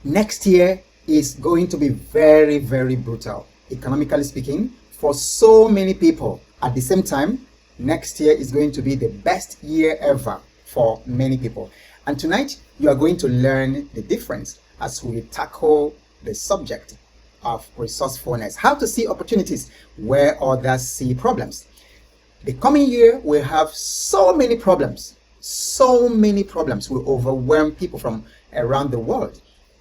Next year is going to be very, very brutal, economically speaking, for so many people. At the same time, next year is going to be the best year ever for many people. And tonight, you are going to learn the difference as we tackle the subject of resourcefulness, how to see opportunities where others see problems. The coming year will have so many problems. So many problems will overwhelm people from around the world.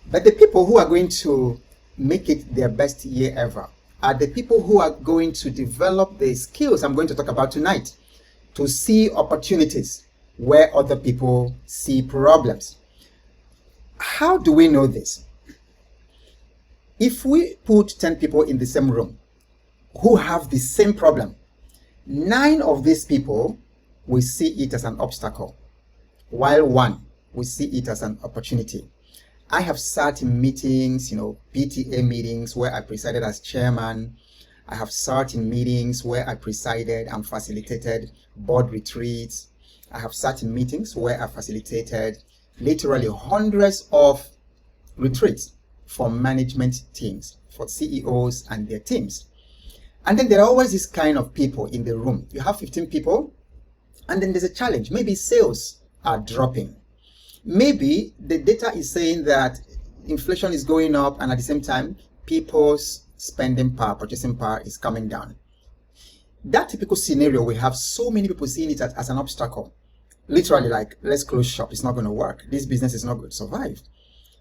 But the people who are going to make it their best year ever are the people who are going to develop the skills I'm going to talk about tonight to see opportunities where other people see problems. How do we know this? If we put 10 people in the same room who have the same problem, 9 of these people will see it as an obstacle, while 1 will see it as an opportunity. I have sat in meetings, PTA meetings where I presided as chairman. I have sat in meetings where I presided and facilitated board retreats. I have sat in meetings where I facilitated literally hundreds of retreats for management teams, for CEOs and their teams. And then there are always this kind of people in the room. You have 15 people, and then there's a challenge. Maybe sales are dropping. Maybe the data is saying that inflation is going up, and at the same time, people's spending power, purchasing power is coming down. That typical scenario, we have so many people seeing it as an obstacle. Literally, like, let's close shop. It's not going to work. This business is not going to survive.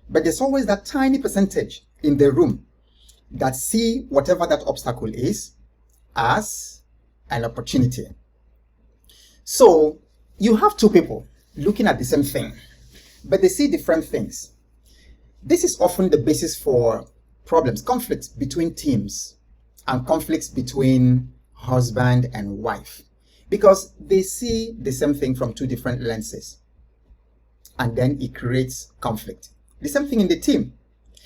But there's always that tiny percentage in the room that see whatever that obstacle is as an opportunity. So you have 2 people looking at the same thing, but they see different things. This is often the basis for problems, conflicts between teams, and conflicts between husband and wife, because they see the same thing from 2 different lenses, and then it creates conflict. The same thing in the team.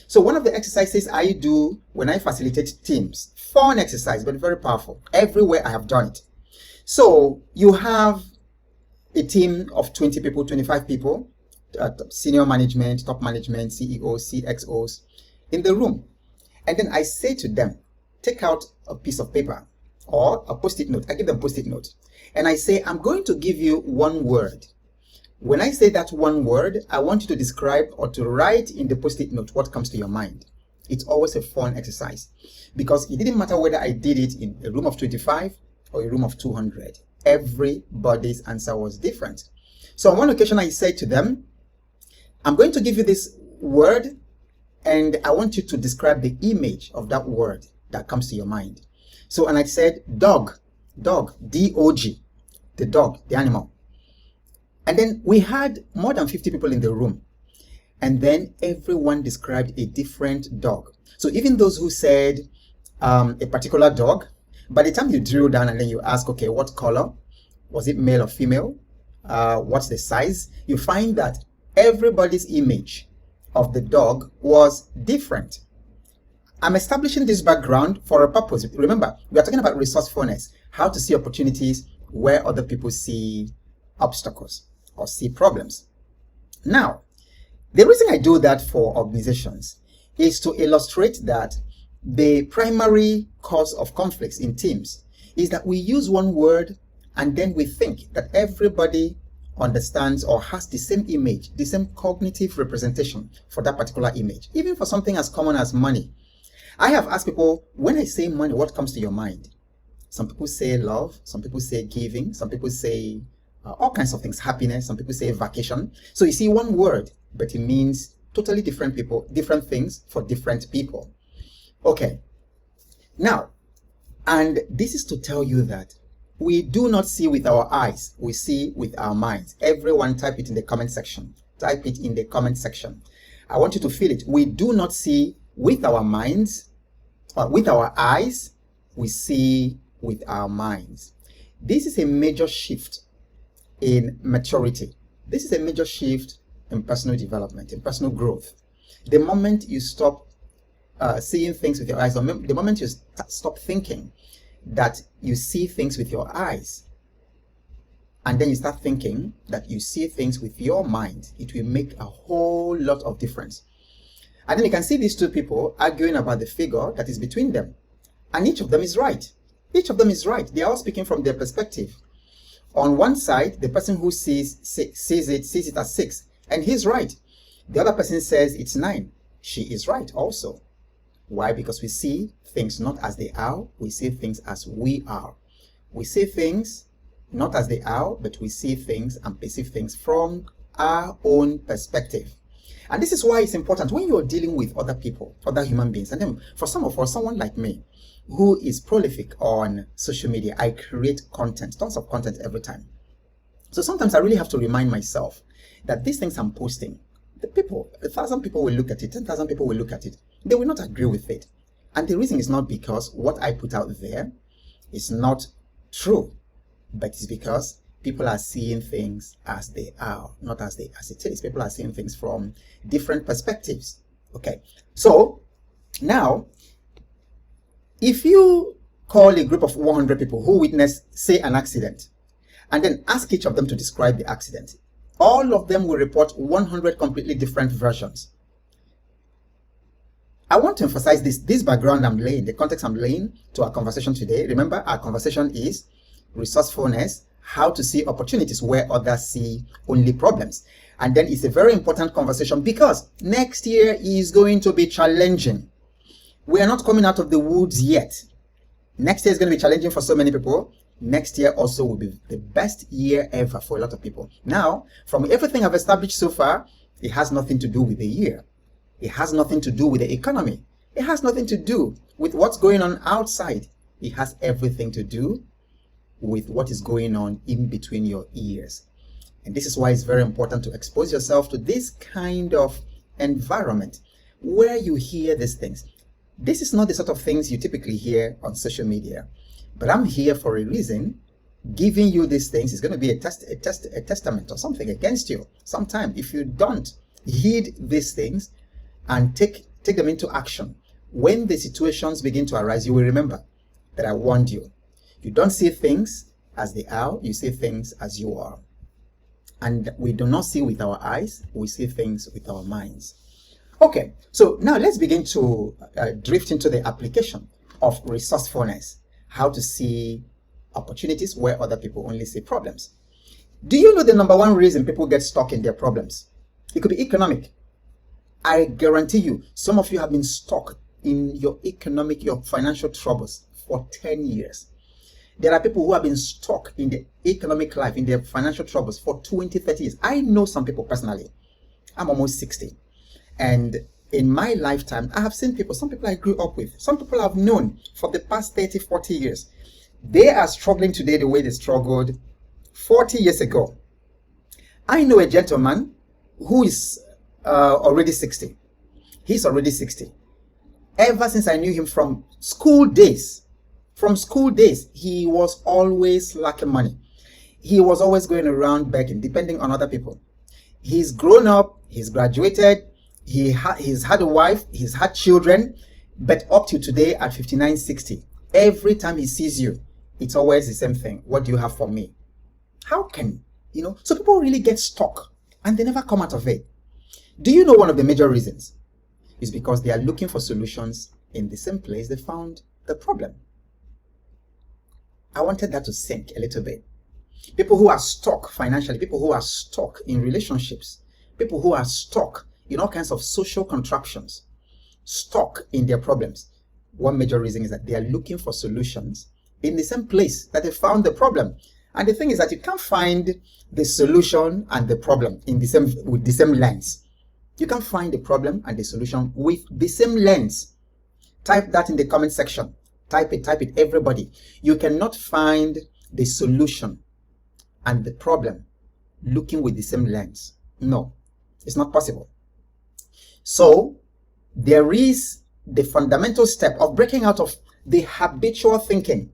So one of the exercises I do when I facilitate teams, fun exercise, but very powerful, everywhere I have done it. So you have a team of 20 people, 25 people, senior management, top management, CEOs, CXOs in the room. And then I say to them, take out a piece of paper or a post-it note. I give them post-it note. And I say, I'm going to give you one word. When I say that one word, I want you to describe or to write in the post-it note what comes to your mind. It's always a fun exercise, because it didn't matter whether I did it in a room of 25 or a room of 200. Everybody's answer was different. So on one occasion, I said to them, I'm going to give you this word, and I want you to describe the image of that word that comes to your mind. So, and I said, dog, D-O-G, the dog, the animal. And then we had more than 50 people in the room. And then everyone described a different dog. So even those who said a particular dog, by the time you drill down and then you ask, okay, what color? Was it male or female? What's the size? You find that everybody's image of the dog was different. I'm establishing this background for a purpose. Remember, we are talking about resourcefulness, how to see opportunities where other people see obstacles or see problems. Now, the reason I do that for organizations is to illustrate that the primary cause of conflicts in teams is that we use one word and then we think that everybody understands or has the same image, the same cognitive representation for that particular image, even for something as common as money. I have asked people, when I say money, what comes to your mind? Some people say love, some people say giving, some people say all kinds of things, happiness, some people say vacation. So you see one word, but it means totally different people, different things for different people. Okay, now, and this is to tell you that we do not see with our eyes, we see with our minds. Everyone type it in the comment section. Type it in the comment section. I want you to feel it. We do not see with our minds, or with our eyes, we see with our minds. This is a major shift in maturity. This is a major shift in personal development, in personal growth. The moment you stop seeing things with your eyes, or the moment you stop thinking that you see things with your eyes, and then you start thinking that you see things with your mind, it will make a whole lot of difference. And then you can see these two people arguing about the figure that is between them. And each of them is right. Each of them is right. They are all speaking from their perspective. On one side, the person who sees it as 6, and he's right. The other person says it's 9. She is right also. Why? Because we see things not as they are, we see things as we are. We see things not as they are, but we see things and perceive things from our own perspective. And this is why it's important when you're dealing with other people, other human beings. And then for someone like me, who is prolific on social media, I create content, tons of content every time. So sometimes I really have to remind myself that these things I'm posting, the people, 1,000 people will look at it, 10,000 people will look at it. They will not agree with it. And the reason is not because what I put out there is not true, but it's because people are seeing things as they are, not as it is. People are seeing things from different perspectives. Okay, so now, if you call a group of 100 people who witnessed, say, an accident, and then ask each of them to describe the accident, all of them will report 100 completely different versions. I want to emphasize this background I'm laying, the context I'm laying to our conversation today. Remember, our conversation is resourcefulness, how to see opportunities where others see only problems. And then it's a very important conversation because next year is going to be challenging. We are not coming out of the woods yet. Next year is going to be challenging for so many people. Next year also will be the best year ever for a lot of people. Now, from everything I've established so far, it has nothing to do with the year. It has nothing to do with the economy. It has nothing to do with what's going on outside. It has everything to do with what is going on in between your ears. And this is why it's very important to expose yourself to this kind of environment where you hear these things. This is not the sort of things you typically hear on social media, but I'm here for a reason. Giving you these things is going to be a testament or something against you sometime if you don't heed these things and take them into action. When the situations begin to arise, you will remember that I warned you. You don't see things as they are, you see things as you are. And we do not see with our eyes, we see things with our minds. Okay, so now let's begin to drift into the application of resourcefulness, how to see opportunities where other people only see problems. Do you know the number one reason people get stuck in their problems? It could be economic. I guarantee you, some of you have been stuck in your financial troubles for 10 years. There are people who have been stuck in the economic life, in their financial troubles for 20, 30 years. I know some people personally. I'm almost 60. And in my lifetime, I have seen people, some people I grew up with, some people I've known for the past 30, 40 years. They are struggling today the way they struggled 40 years ago. I know a gentleman who is already 60. He's already 60. Ever since I knew him from school days, he was always lacking money. He was always going around begging, depending on other people. He's grown up, he's graduated, he's had a wife, he's had children, but up to today at 59, 60, every time he sees you, it's always the same thing. What do you have for me? How can, so people really get stuck and they never come out of it. Do you know one of the major reasons? Is because they are looking for solutions in the same place they found the problem. I wanted that to sink a little bit. People who are stuck financially, people who are stuck in relationships, people who are stuck in all kinds of social contraptions, stuck in their problems. One major reason is that they are looking for solutions in the same place that they found the problem. And the thing is that you can't find the solution and the problem with the same lens. You can't find the problem and the solution with the same lens. Type that in the comment section. Type it, everybody. You cannot find the solution and the problem looking with the same lens. No, it's not possible. So, there is the fundamental step of breaking out of the habitual thinking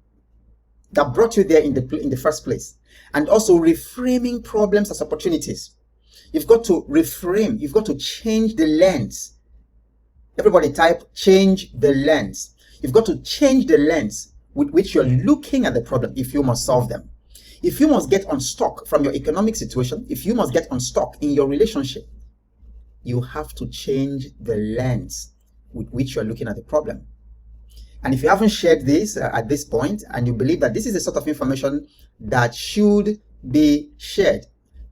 that brought you there in the first place, and also reframing problems as opportunities. You've got to reframe, you've got to change the lens. Everybody type, change the lens. You've got to change the lens with which you're looking at the problem if you must solve them. If you must get unstuck from your economic situation, if you must get unstuck in your relationship, you have to change the lens with which you're looking at the problem. And if you haven't shared this at this point, and you believe that this is the sort of information that should be shared,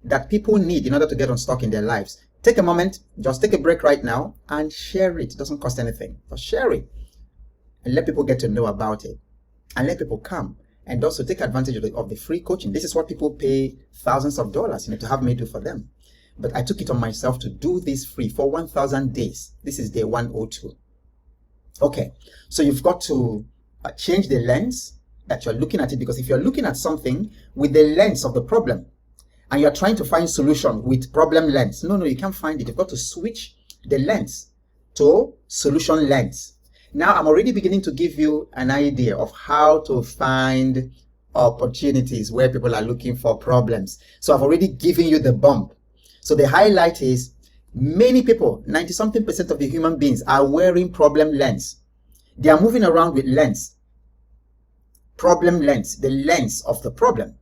that people need in order to get unstuck in their lives, take a moment, just take a break right now and share it. It doesn't cost anything. But share it and let people get to know about it, and let people come and also take advantage of the free coaching. This is what people pay thousands of dollars, to have me do for them. But I took it on myself to do this free for 1,000 days. This is day 102. Okay, so you've got to change the lens that you're looking at it, because if you're looking at something with the lens of the problem and you're trying to find solution with problem lens, no, you can't find it. You've got to switch the lens to solution lens. Now I'm already beginning to give you an idea of how to find opportunities where people are looking for problems. So I've already given you the bump. So the highlight is many people, 90-something% of the human beings are wearing problem lens. They are moving around with lens. Problem lens, the lens of the problem.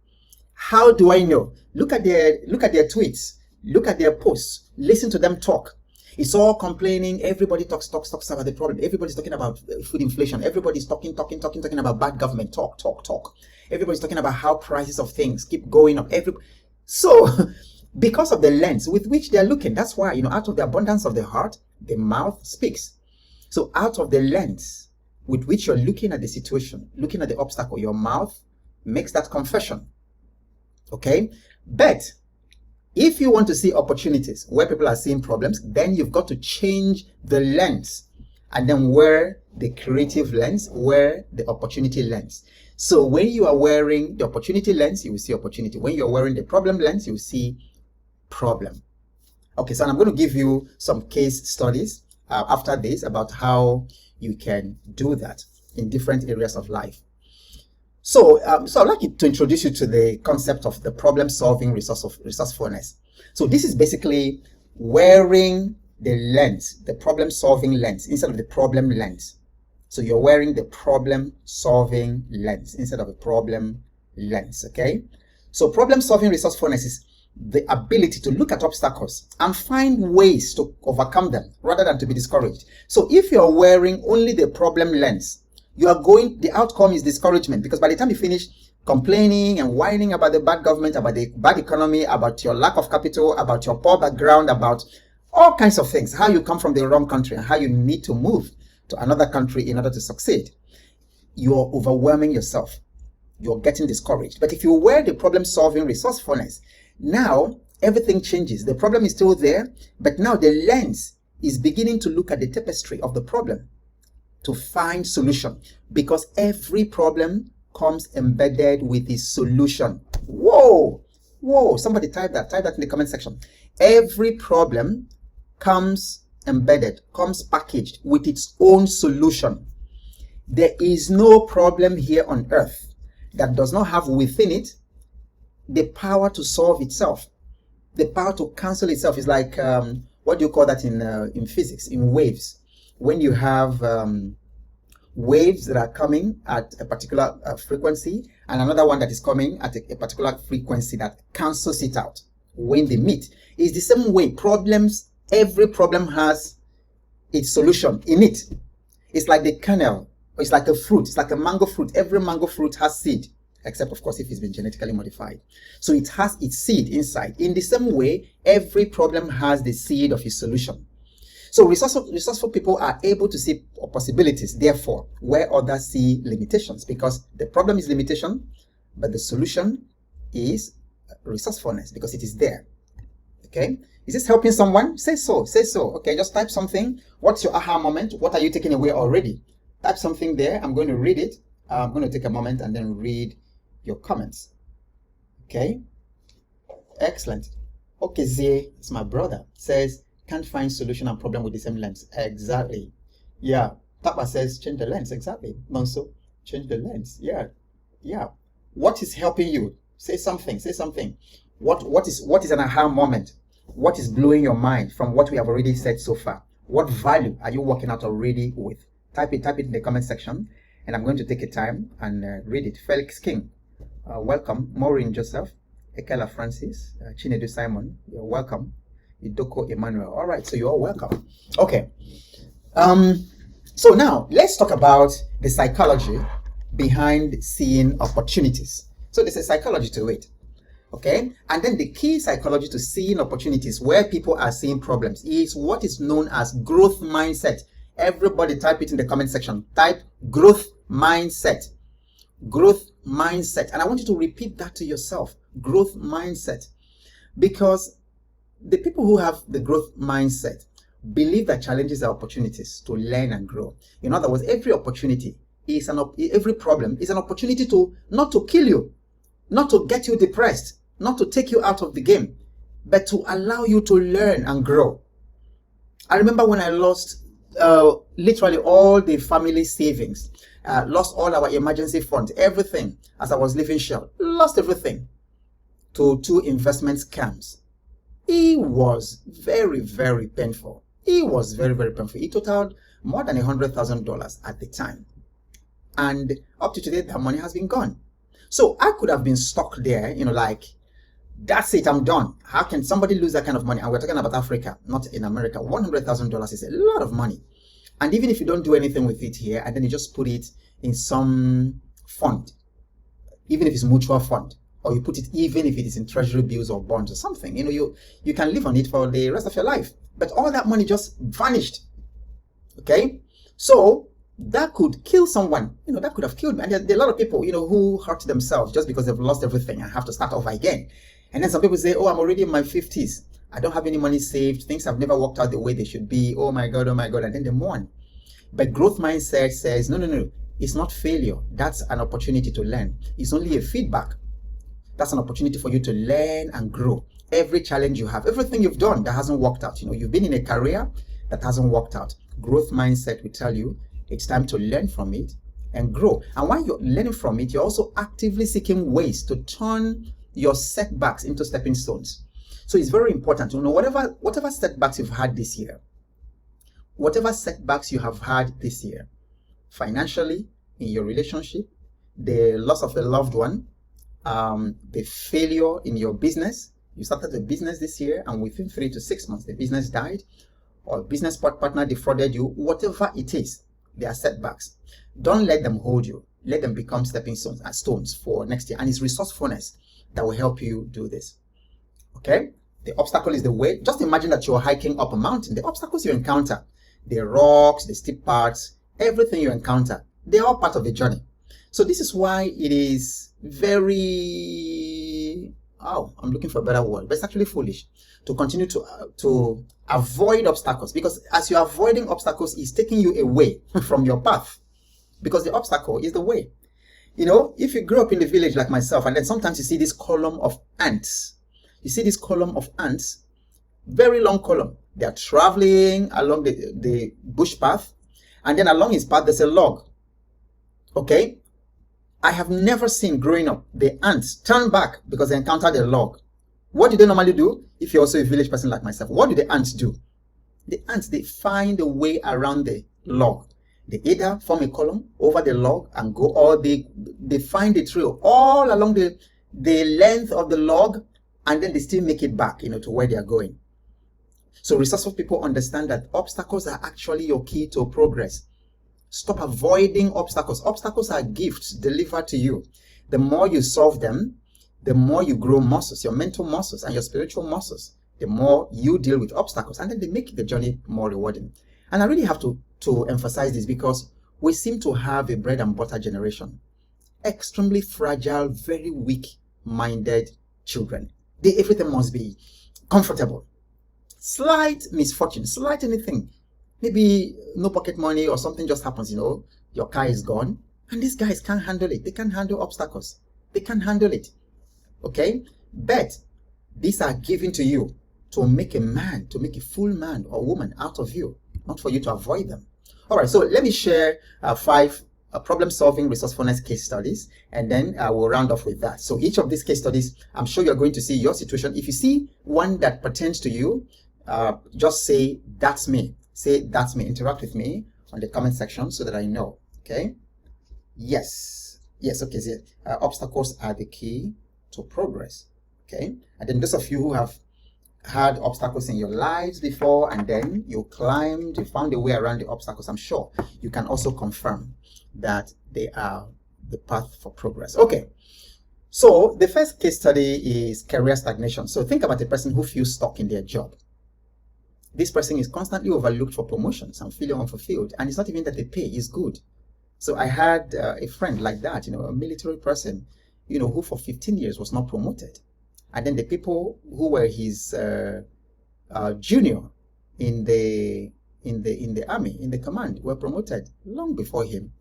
How do I know? Look at their tweets, look at their posts, listen to them talk. It's all complaining. Everybody talks about the problem. Everybody's talking about food inflation. Everybody's talking about bad government. Talk. Everybody's talking about how prices of things keep going up. So because of the lens with which they're looking, that's why, out of the abundance of the heart, the mouth speaks. So out of the lens with which you're looking at the situation, looking at the obstacle, your mouth makes that confession. Okay? But if you want to see opportunities where people are seeing problems, then you've got to change the lens and then wear the creative lens, wear the opportunity lens. So when you are wearing the opportunity lens, you will see opportunity. When you're wearing the problem lens, you will see problem. Okay, so I'm going to give you some case studies after this about how you can do that in different areas of life. So I'd like to introduce you to the concept of the problem-solving resourcefulness. So this is basically wearing the lens, the problem-solving lens, instead of the problem lens. So you're wearing the problem-solving lens instead of a problem lens, okay? So problem-solving resourcefulness is the ability to look at obstacles and find ways to overcome them rather than to be discouraged. So if you're wearing only the problem lens, the outcome is discouragement, because by the time you finish complaining and whining about the bad government, about the bad economy, about your lack of capital, about your poor background, about all kinds of things, how you come from the wrong country and how you need to move to another country in order to succeed, you're overwhelming yourself. You're getting discouraged. But if you wear the problem-solving resourcefulness, now everything changes. The problem is still there, but now the lens is beginning to look at the tapestry of the problem to find solution, because every problem comes embedded with a solution. Whoa, somebody type that in the comment section. Every problem comes embedded, comes packaged with its own solution. There is no problem here on earth that does not have within it the power to solve itself, the power to cancel itself. Is like, what do you call that in physics, in waves? When you have waves that are coming at a particular frequency and another one that is coming at a particular frequency that cancels it out when they meet. It's the same way every problem has its solution in it. It's like the kernel. It's like a fruit. It's like a mango fruit. Every mango fruit has seed, except of course if it's been genetically modified. So it has its seed inside. In the same way, every problem has the seed of its solution. So resourceful people are able to see possibilities, therefore, where others see limitations, because the problem is limitation, but the solution is resourcefulness, because it is there. Okay? Is this helping someone? Say so. Okay, just type something. What's your aha moment? What are you taking away already? Type something there. I'm going to read it. I'm going to take a moment and then read your comments. Okay? Excellent. Okay, Zay, it's my brother, says, can't find solution and problem with the same lens. Exactly. Yeah. Papa says change the lens. Exactly. Monso, change the lens. Yeah. What is helping you? Say something. What is an aha moment? What is blowing your mind from what we have already said so far? What value are you working out already with? Type it in the comment section, and I'm going to take a time and read it. Felix King, welcome. Maureen Joseph, Ekela Francis, Chinedu Simon, you're welcome. Idoko Emmanuel. All right, so you're all welcome. Okay. So now let's talk about the psychology behind seeing opportunities. So there's a psychology to it. Okay, and then the key psychology to seeing opportunities where people are seeing problems is what is known as growth mindset. Everybody type it in the comment section. Type growth mindset. Growth mindset. And I want you to repeat that to yourself. Growth mindset. Because the people who have the growth mindset believe that challenges are opportunities to learn and grow. In other words, every opportunity is every problem is an opportunity to not to kill you, not to get you depressed, not to take you out of the game, but to allow you to learn and grow. I remember when I lost literally all the family savings, lost all our emergency funds, everything as I was leaving Shell, lost everything to 2 investment scams. It was very, very painful. It was very, very painful. It totaled more than $100,000 at the time. And up to today, that money has been gone. So I could have been stuck there, like, that's it, I'm done. How can somebody lose that kind of money? And we're talking about Africa, not in America. $100,000 is a lot of money. And even if you don't do anything with it here, and then you just put it in some fund, even if it's mutual fund, or you put it, even if it is in treasury bills or bonds or something, you can live on it for the rest of your life. But all that money just vanished. Okay? So that could kill someone. That could have killed me. And there are a lot of people, who hurt themselves just because they've lost everything and have to start over again. And then some people say, oh, I'm already in my 50s. I don't have any money saved. Things have never worked out the way they should be. Oh my God, oh my God. And then they mourn. But growth mindset says, no. It's not failure. That's an opportunity to learn. It's only a feedback. That's an opportunity for you to learn and grow. Every challenge you have, everything you've done that hasn't worked out, you've been in a career that hasn't worked out. Growth mindset will tell you it's time to learn from it and grow. And while you're learning from it, you're also actively seeking ways to turn your setbacks into stepping stones. So it's very important to know whatever setbacks you've had this year, financially, in your relationship, the loss of a loved one, the failure in your business. You started a business this year and within 3 to 6 months the business died, or business partner defrauded you. Whatever it is, they are setbacks. Don't let them hold you. Let them become stepping stones for next year. And it's resourcefulness that will help you do this. Okay? The obstacle is the way. Just imagine that you're hiking up a mountain. The obstacles you encounter, the rocks, the steep parts, everything you encounter, they're all part of the journey. So this is why it is very, I'm looking for a better word, but it's actually foolish to continue to avoid obstacles, because as you're avoiding obstacles, it's taking you away from your path, because the obstacle is the way. If you grew up in the village like myself, and then sometimes you see this column of ants, very long column. They are traveling along the bush path, and then along his path there's a log. Okay? I have never seen growing up the ants turn back because they encountered a log. What do they normally do? If you're also a village person like myself, what do the ants do? The ants, they find a way around the log. They either form a column over the log and go, or they find a trail all along the length of the log, and then they still make it back, to where they are going. So resourceful people understand that obstacles are actually your key to progress. Stop avoiding obstacles. Obstacles are gifts delivered to you. The more you solve them, the more you grow muscles, your mental muscles and your spiritual muscles. The more you deal with obstacles, and then they make the journey more rewarding. And I really have to emphasize this, because we seem to have a bread and butter generation. Extremely fragile, very weak-minded children. Everything must be comfortable. Slight misfortune, slight anything. Maybe no pocket money or something just happens, your car is gone. And these guys can't handle it. They can't handle obstacles. They can't handle it. Okay? But these are given to you to make a full man or woman out of you, not for you to avoid them. All right, so let me share 5 problem-solving resourcefulness case studies, and then we'll round off with that. So each of these case studies, I'm sure you're going to see your situation. If you see one that pertains to you, just say, that's me. Say, that's me. Interact with me on the comment section so that I know. Okay? Yes. Okay. So, obstacles are the key to progress. Okay? And then those of you who have had obstacles in your lives before, and then you climbed, you found a way around the obstacles. I'm sure you can also confirm that they are the path for progress. Okay, so the first case study is career stagnation. So think about a person who feels stuck in their job. This person is constantly overlooked for promotions and feeling unfulfilled, and it's not even that the pay is good. So I had a friend like that, a military person, who for 15 years was not promoted. And then the people who were his junior in the army, in the command, were promoted long before him.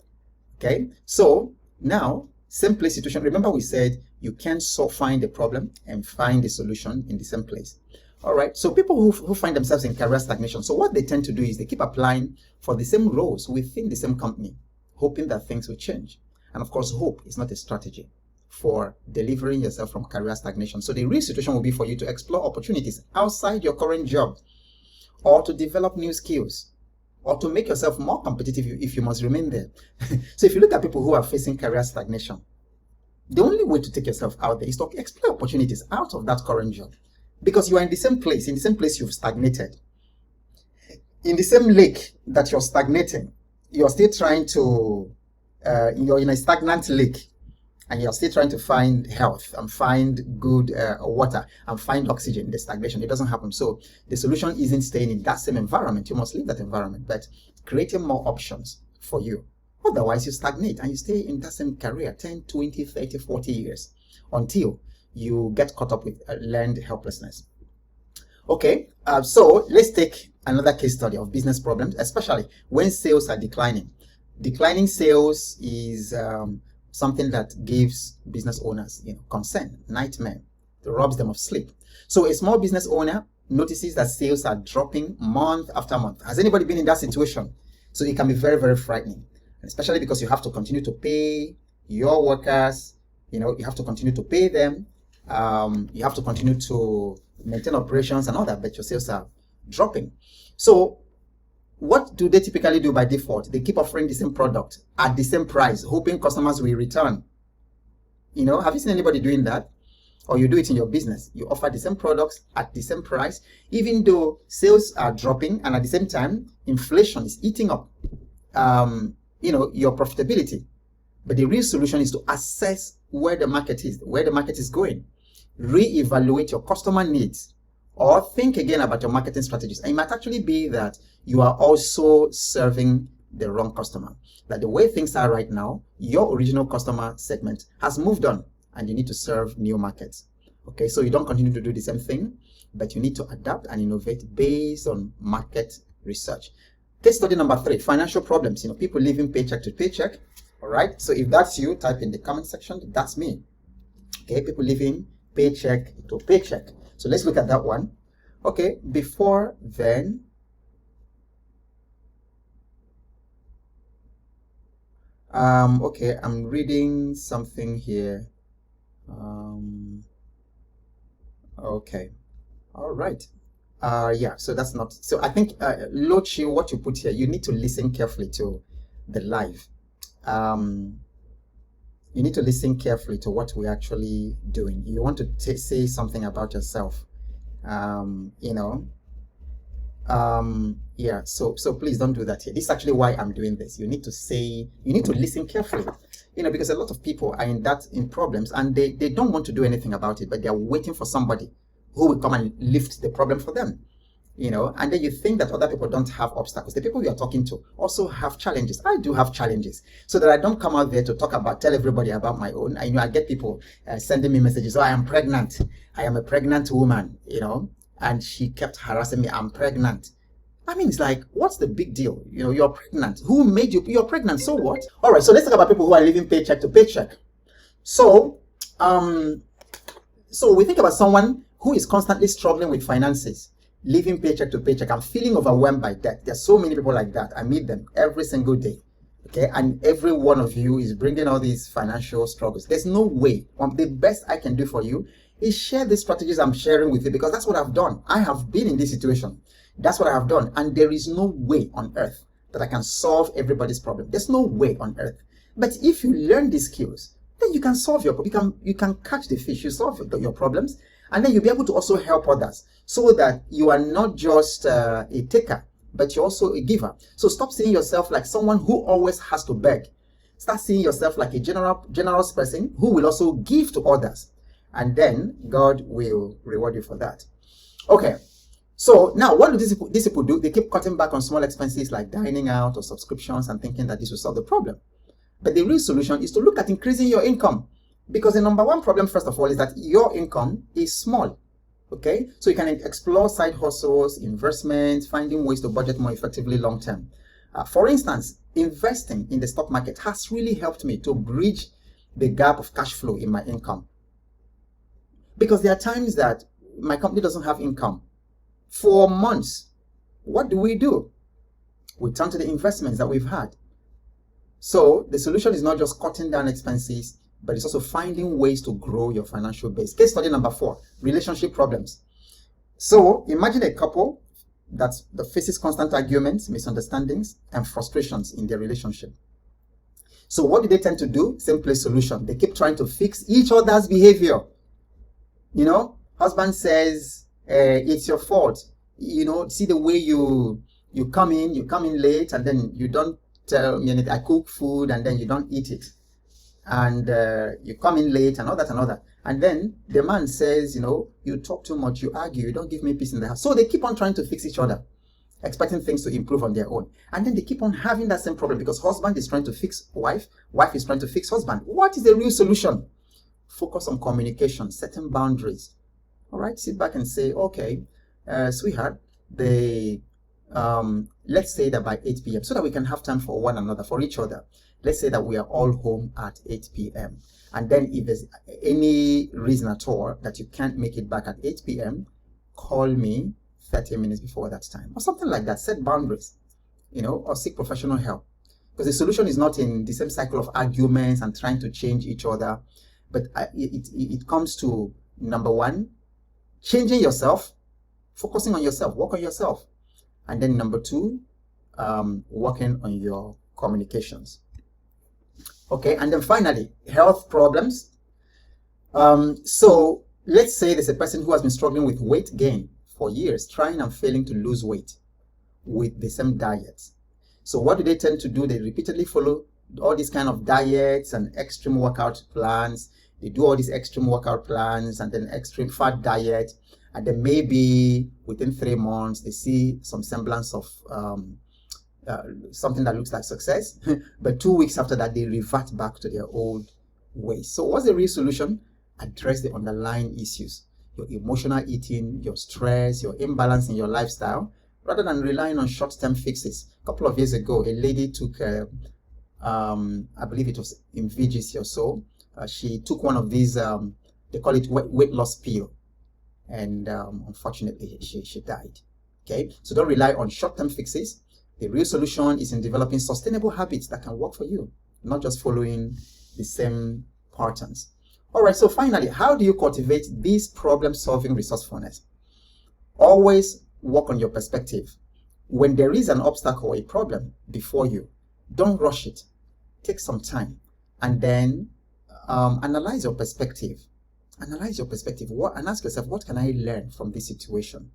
Okay, so now same place situation. Remember we said you can't find the problem and find the solution in the same place. All right, so people who find themselves in career stagnation, so what they tend to do is they keep applying for the same roles within the same company, hoping that things will change. And of course, hope is not a strategy for delivering yourself from career stagnation. So the real situation will be for you to explore opportunities outside your current job, or to develop new skills, or to make yourself more competitive if you must remain there. So if you look at people who are facing career stagnation, the only way to take yourself out there is to explore opportunities out of that current job, because you are in the same place you've stagnated. In the same lake that you're stagnating, you're still trying to, you're in a stagnant lake, and you're still trying to find health and find good water and find oxygen in the stagnation. It doesn't happen. So the solution isn't staying in that same environment. You must leave that environment, but creating more options for you. Otherwise, you stagnate and you stay in that same career 10, 20, 30, 40 years until you get caught up with learned helplessness. Okay, so let's take another case study of business problems, especially when sales are declining. Declining sales is something that gives business owners, concern, nightmare. It robs them of sleep. So a small business owner notices that sales are dropping month after month. Has anybody been in that situation? So it can be very, very frightening, especially because you have to continue to pay your workers. You have to continue to pay them. You have to continue to maintain operations and all that, but your sales are dropping. So what do they typically do by default? They keep offering the same product at the same price, hoping customers will return. Have you seen anybody doing that? Or you do it in your business. You offer the same products at the same price, even though sales are dropping, and at the same time, inflation is eating up, your profitability. But the real solution is to assess where the market is going. Reevaluate your customer needs, or think again about your marketing strategies. And it might actually be that you are also serving the wrong customer. That the way things are right now, your original customer segment has moved on and you need to serve new markets. Okay, so you don't continue to do the same thing, but you need to adapt and innovate based on market research. Case study number 3, financial problems. People living paycheck to paycheck. All right, so if that's you, type in the comment section. That's me. Okay, people living paycheck to paycheck. So let's look at that one. Okay, before then, okay, I'm reading something here. Okay, all right. Yeah, so that's not, so I think, Lochi, what you put here, you need to listen carefully to the live. You need to listen carefully to what we're actually doing. You want to say something about yourself, yeah, so please don't do that here. This is actually why I'm doing this. You need to listen carefully, because a lot of people are in problems, and they don't want to do anything about it, but they're waiting for somebody who will come and lift the problem for them. And then you think that other people don't have obstacles. The people you are talking to also have challenges. I do have challenges, so that I don't come out there to tell everybody about my own. I get people sending me messages. Oh, I am pregnant. I am a pregnant woman, and she kept harassing me. I'm pregnant. I mean, it's like, what's the big deal? You're pregnant. Who made you? You're pregnant. So what? All right. So let's talk about people who are living paycheck to paycheck. So, so we think about someone who is constantly struggling with finances, living paycheck to paycheck. I'm feeling overwhelmed by debt. There's so many people like that. I meet them every single day. Okay, and every one of you is bringing all these financial struggles. There's no way. The best I can do for you is share the strategies I'm sharing with you, because that's what I've done. I have been in this situation. That's what I have done, and there is no way on earth that I can solve everybody's problem. There's no way on earth. But if you learn these skills, then you can solve your problem. You can catch the fish. You solve your problems, And then you'll be able to also help others so that you are not just a taker, but you're also a giver. So stop seeing yourself like someone who always has to beg. Start seeing yourself like a generous person who will also give to others. And then God will reward you for that. Okay. So now what do these people do? They keep cutting back on small expenses like dining out or subscriptions and thinking that this will solve the problem. But the real solution is to look at increasing your income. Because the number one problem, first of all, is that your income is small. Okay? So you can explore side hustles, investments, finding ways to budget more effectively long term. For instance, investing in the stock market has really helped me to bridge the gap of cash flow in my income. Because there are times that my company doesn't have income for months. What do? We turn to the investments that we've had. So the solution is not just cutting down expenses, but it's also finding ways to grow your financial base. Case study number 4, relationship problems. So imagine a couple that faces constant arguments, misunderstandings, and frustrations in their relationship. So what do they tend to do? Simple solution. They keep trying to fix each other's behavior. You know, husband says, it's your fault. You know, see the way you come in late, and then you don't tell me anything. I cook food and then you don't eat it. And you come in late and all that. And then the man says, you know, you talk too much, you argue, you don't give me peace in the house. So they keep on trying to fix each other, expecting things to improve on their own. And then they keep on having that same problem because husband is trying to fix wife, wife is trying to fix husband. What is the real solution? Focus on communication, setting boundaries. All right, sit back and say, okay, sweetheart, let's say that by 8 p.m. so that we can have time for one another, for each other. Let's say that we are all home at 8 p.m. And then if there's any reason at all that you can't make it back at 8 p.m., call me 30 minutes before that time or something like that. Set boundaries, you know, or seek professional help. Because the solution is not in the same cycle of arguments and trying to change each other, but it comes to, number 1, changing yourself, focusing on yourself, work on yourself. And then number 2, working on your communications. Okay, and then finally, health problems. So let's say there's a person who has been struggling with weight gain for years, trying and failing to lose weight with the same diets. So what do they tend to do? They repeatedly follow all these kind of diets and extreme workout plans. They do all these extreme workout plans and then extreme fat diet. And then maybe within 3 months, they see some semblance of something that looks like success. But 2 weeks after that, they revert back to their old ways. So what's the real solution? Address the underlying issues. Your emotional eating, your stress, your imbalance in your lifestyle, rather than relying on short-term fixes. A couple of years ago, a lady took, I believe it was in VGC or so, she took one of these, they call it weight loss pill. And unfortunately, she died. Okay, so don't rely on short-term fixes. The real solution is in developing sustainable habits that can work for you, not just following the same patterns. All right, so finally, how do you cultivate this problem-solving resourcefulness? Always work on your perspective. When there is an obstacle or a problem before you, don't rush it. Take some time and then analyze your perspective. Analyze your perspective and ask yourself, what can I learn from this situation?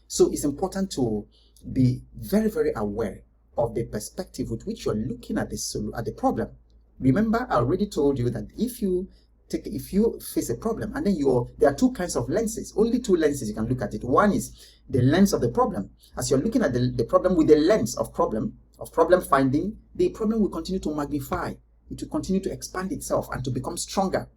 So it's important to be very, very aware of the perspective with which you're looking at the problem. Remember, I already told you that if you face a problem and then there are 2 kinds of lenses, only 2 lenses you can look at it. One is the lens of the problem. As you're looking at the problem with the lens of problem finding, the problem will continue to magnify. It will continue to expand itself and to become stronger.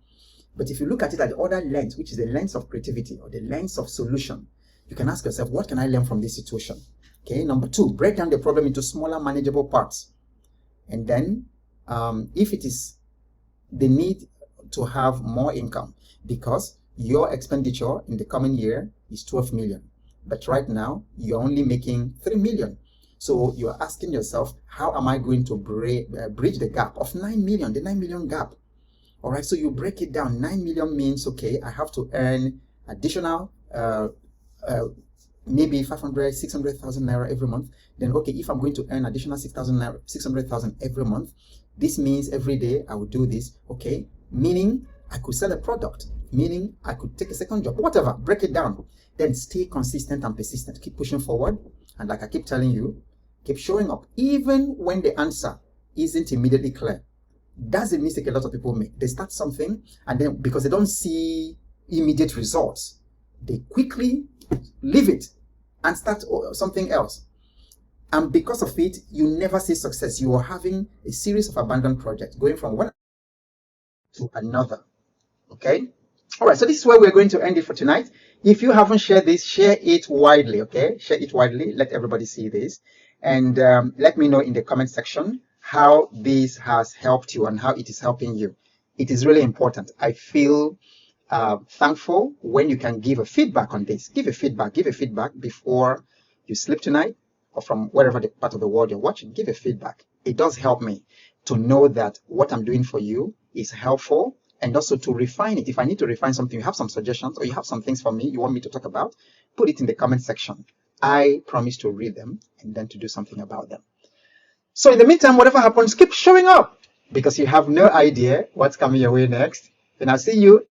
But if you look at it at the other lens, which is the lens of creativity or the lens of solution, you can ask yourself, what can I learn from this situation? Okay, number 2, break down the problem into smaller, manageable parts. And then, if it is the need to have more income, because your expenditure in the coming year is 12 million, but right now you're only making 3 million. So you're asking yourself, how am I going to bridge the gap of 9 million, the 9 million gap? All right, so you break it down. 9 million means, okay, I have to earn additional, maybe 500, 600,000 naira every month. Then, okay, if I'm going to earn additional 600,000 every month, this means every day I will do this, okay? Meaning I could sell a product meaning I could take a second job, whatever, break it down. Then stay consistent and persistent. Keep pushing forward. And like I keep telling you, keep showing up. Even when the answer isn't immediately clear. That's the mistake a lot of people make. They start something, and then because they don't see immediate results, they quickly leave it and start something else. And because of it, you never see success. You are having a series of abandoned projects, going from one to another. Okay? All right, so this is where we're going to end it for tonight. If you haven't shared this, share it widely, okay? Share it widely. Let everybody see this. And let me know in the comment section how this has helped you and how it is helping you. It is really important. I feel thankful when you can give a feedback on this. Give a feedback before you sleep tonight, or from wherever the part of the world you're watching. Give a feedback. It does help me to know that what I'm doing for you is helpful, and also to refine it. If I need to refine something, you have some suggestions, or you have some things for me you want me to talk about, put it in the comment section. I promise to read them and then to do something about them. So in the meantime, whatever happens, keep showing up, because you have no idea what's coming your way next. And I'll see you